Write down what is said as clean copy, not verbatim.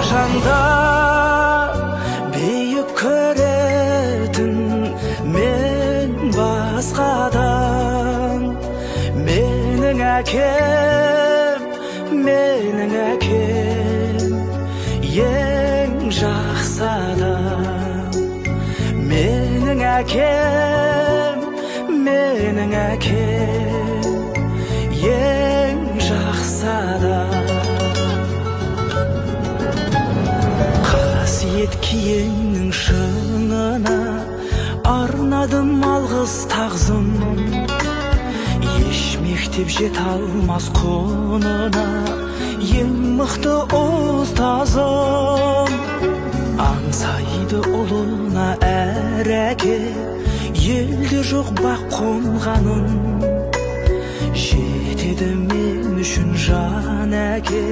қашанда бейіп көретін мен басқадан. Менің әкем ең жақсы адам. Менің әкем ең жақсы адам. Қасиет киеңнің шыңына арнадым алғыс тағзым. Еш мектеп жете алмас құнына ең мықты ұстазым. Аңсайды ұлына әр әке, елде жоқ бақ қонғаным. Жетеді мен үшін жан әке.